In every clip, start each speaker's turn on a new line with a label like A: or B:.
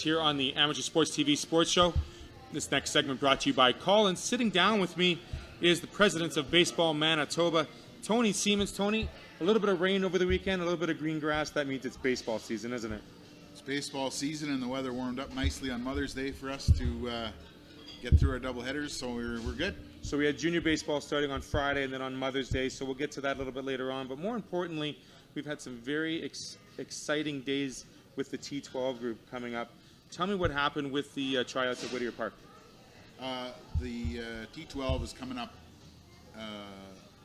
A: here on the Amateur Sports TV Sports Show. This next segment brought to you by Colin. Sitting down with me is the president of Baseball Manitoba, Tony Siemens. Tony, a little bit of rain over the weekend, a little bit of green grass. That means it's baseball season, isn't it?
B: It's baseball season, and the weather warmed up nicely on Mother's Day for us to get through our doubleheaders, so we're good.
A: So we had junior baseball starting on Friday and then on Mother's Day, so we'll get to that a little bit later on. But more importantly, we've had some very exciting days with the T12 group coming up. Tell me what happened with the tryouts at Whittier Park.
B: The T12 is coming up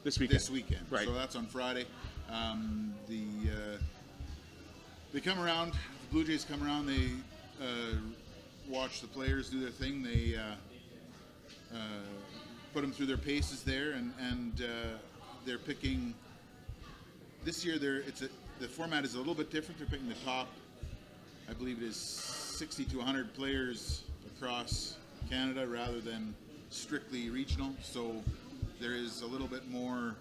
A: This weekend.
B: Right. So that's on Friday. They come around. The Blue Jays come around. They watch the players do their thing. They put them through their paces there, and they're picking. This year, the format is a little bit different. They're picking the top, I believe it is 60 to 100 players across Canada rather than strictly regional. So there is a little bit more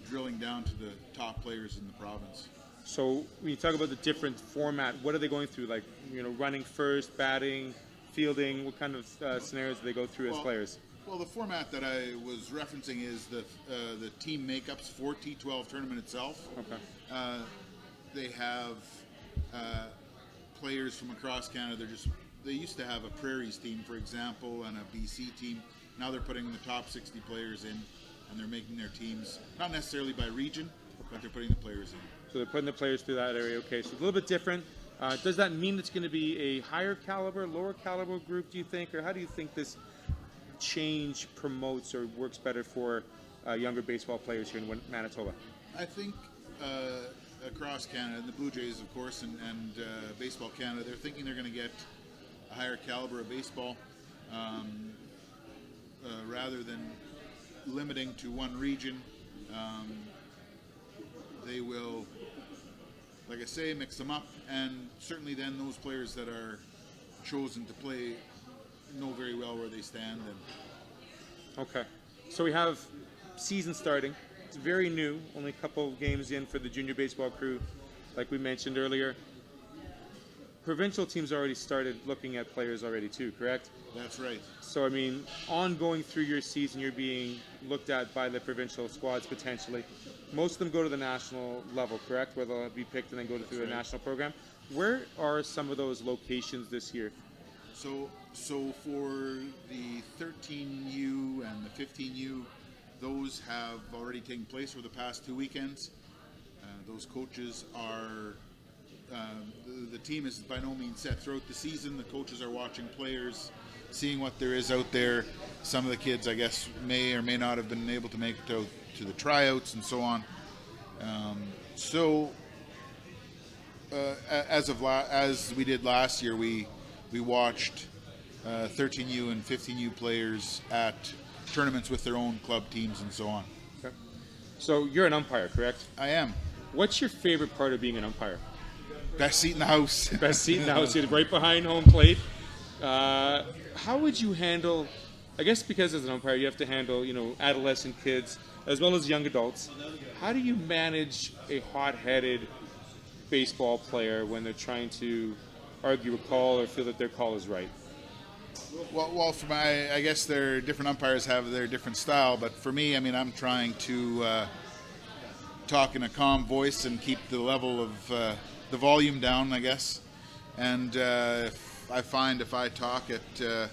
B: drilling down to the top players in the province.
A: So when you talk about the different format, what are they going through? Like, running first, batting, fielding? What kind of scenarios do they go through as players?
B: Well, the format that I was referencing is the team makeups for T12 tournament itself.
A: Okay.
B: They have players from across Canada. They used to have a Prairies team, for example, and a BC team. Now they're putting the top 60 players in, and they're making their teams, not necessarily by region, but they're putting the players in.
A: So they're putting the players through that area. Okay, so a little bit different. Does that mean it's going to be a higher caliber, lower caliber group, do you think? Or how do you think this change promotes or works better for younger baseball players here in Manitoba?
B: I think across Canada, and the Blue Jays, of course, and Baseball Canada, they're thinking they're going to get a higher caliber of baseball rather than limiting to one region. They will, like I say, mix them up, and certainly then those players that are chosen to play know very well where they stand.
A: Okay, so we have season starting. It's very new, only a couple of games in for the junior baseball crew, like we mentioned earlier. Provincial teams already started looking at players already too, correct?
B: That's right.
A: So, I mean, ongoing through your season, you're being looked at by the provincial squads potentially. Most of them go to the national level, correct? Where they'll be picked and then go through a national program. Where are some of those locations this year?
B: So for the 13U and the 15U, those have already taken place for the past 2 weekends. Those coaches are... the team is by no means set throughout the season. The coaches are watching players, seeing what there is out there. Some of the kids, I guess, may or may not have been able to make it to the tryouts and so on. As we did last year, we watched 13U and 15U players at tournaments with their own club teams and so on.
A: Okay. So you're an umpire, correct?
B: I am.
A: What's your favorite part of being an umpire?
B: Best seat in the house.
A: Best seat in the house, right behind home plate. How would you handle, I guess because as an umpire you have to handle, adolescent kids as well as young adults. How do you manage a hot-headed baseball player when they're trying to argue a call or feel that their call is right?
B: Well, for I guess their different umpires have their different style, but for me, I'm trying to talk in a calm voice and keep the level of the volume down, I guess. And I find if I talk at a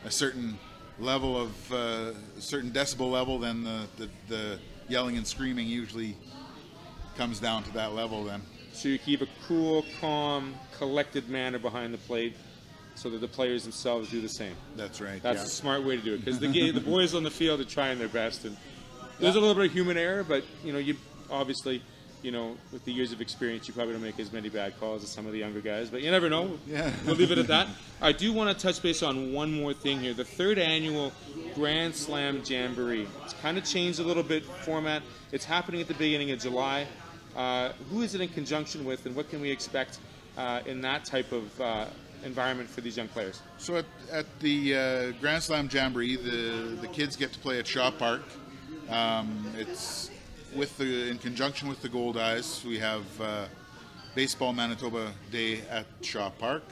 B: certain level of a certain decibel level, then the yelling and screaming usually comes down to that level then.
A: So you keep a cool, calm, collected manner behind the plate so that the players themselves do the same.
B: That's right.
A: That's a smart way to do it, because the boys on the field are trying their best, and there's a little bit of human error, but you obviously, with the years of experience, you probably don't make as many bad calls as some of the younger guys, but you never know.
B: Yeah.
A: We'll leave it at that. I do want to touch base on one more thing here. The third annual Grand Slam Jamboree. It's kind of changed a little bit format. It's happening at the beginning of July. Who is it in conjunction with, and what can we expect in that type of environment for these young players?
B: So at the Grand Slam Jamboree, the kids get to play at Shaw Park. It's in conjunction with the Gold Eyes. We have Baseball Manitoba Day at Shaw Park.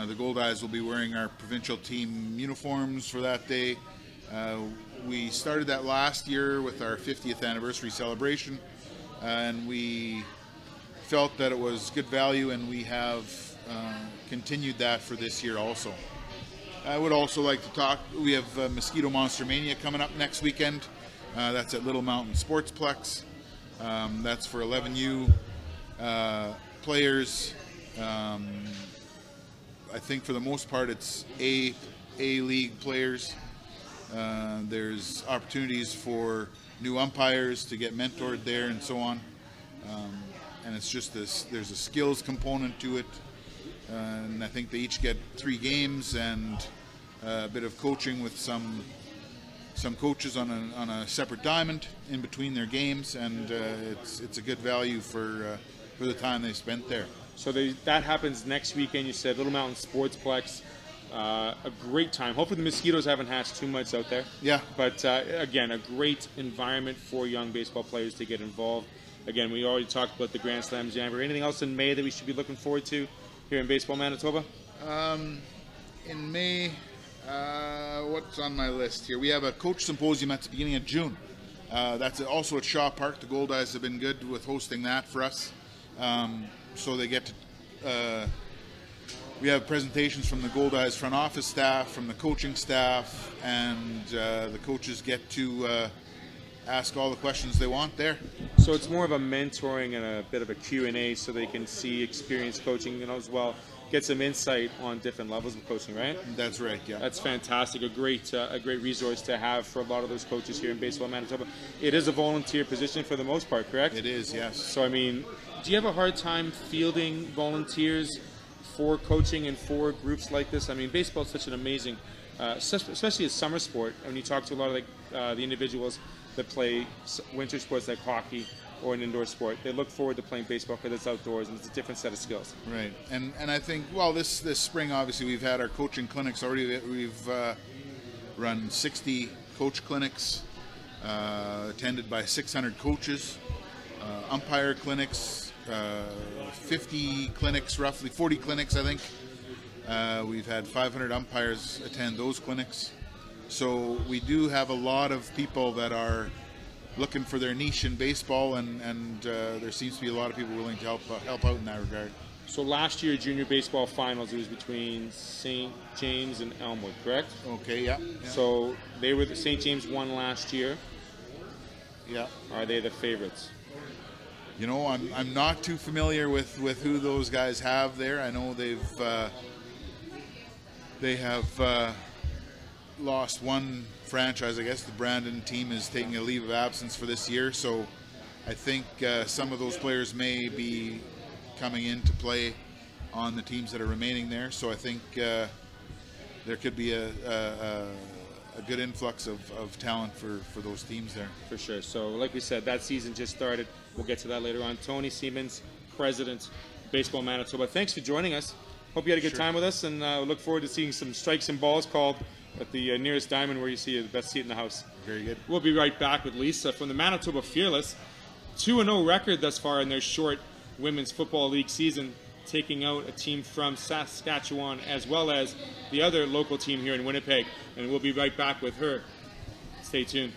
B: The Gold Eyes will be wearing our provincial team uniforms for that day. We started that last year with our 50th anniversary celebration, and we felt that it was good value, and we have continued that for this year also. I would also like to talk, we have Mosquito Monster Mania coming up next weekend. That's at Little Mountain Sportsplex. That's for 11U players. I think for the most part it's A League players. There's opportunities for new umpires to get mentored there and so on. And it's just this, there's a skills component to it. And I think they each get 3 games and a bit of coaching with some coaches on a separate diamond in between their games, and it's a good value for the time they spent there.
A: So that happens next weekend. You said Little Mountain Sportsplex. A great time. Hopefully the mosquitoes haven't hatched too much out there.
B: Yeah.
A: But again, a great environment for young baseball players to get involved. Again, we already talked about the Grand Slam Jamboree. Anything else in May that we should be looking forward to here in Baseball Manitoba?
B: In May, what's on my list here? We have a coach symposium at the beginning of June. That's also at Shaw Park. The Gold Eyes have been good with hosting that for us. So they get to, we have presentations from the Gold Eyes front office staff, from the coaching staff, and the coaches get to ask all the questions they want there.
A: So it's more of a mentoring and a bit of a Q&A, so they can see experienced coaching, as well, get some insight on different levels of coaching, right?
B: That's right, yeah.
A: That's fantastic. A great resource to have for a lot of those coaches here in Baseball Manitoba. It is a volunteer position for the most part, correct?
B: It is, yes.
A: So, I mean, do you have a hard time fielding volunteers for coaching and for groups like this? I mean, baseball is such an amazing, especially a summer sport. When you talk to a lot of the individuals that play winter sports like hockey or an indoor sport, they look forward to playing baseball because it's outdoors and it's a different set of skills.
B: Right, and I think, well, this spring, obviously, we've had our coaching clinics already. We've run 60 coach clinics, attended by 600 coaches, umpire clinics, 50 clinics, roughly 40 clinics, I think. We've had 500 umpires attend those clinics. So we do have a lot of people that are looking for their niche in baseball, and there seems to be a lot of people willing to help out in that regard.
A: So last year, junior baseball finals, it was between St. James and Elmwood, correct?
B: Okay, yeah.
A: So they were St. James won last year.
B: Yeah.
A: Are they the favorites?
B: You know, I'm not too familiar with who those guys have there. I know they have lost one franchise. I guess the Brandon team is taking a leave of absence for this year, so I think some of those players may be coming into play on the teams that are remaining there. So I think there could be a good influx of talent for those teams there.
A: For sure. So like we said, that season just started. We'll get to that later on. Tony Siemens, President, Baseball Manitoba. Thanks for joining us. Hope you had a good time with us, and we look forward to seeing some strikes and balls called at the nearest diamond where you see the best seat in the house.
B: Very good.
A: We'll be right back with Lisa from the Manitoba Fearless. 2-0 record thus far in their short Women's Football League season, taking out a team from Saskatchewan as well as the other local team here in Winnipeg. And we'll be right back with her. Stay tuned.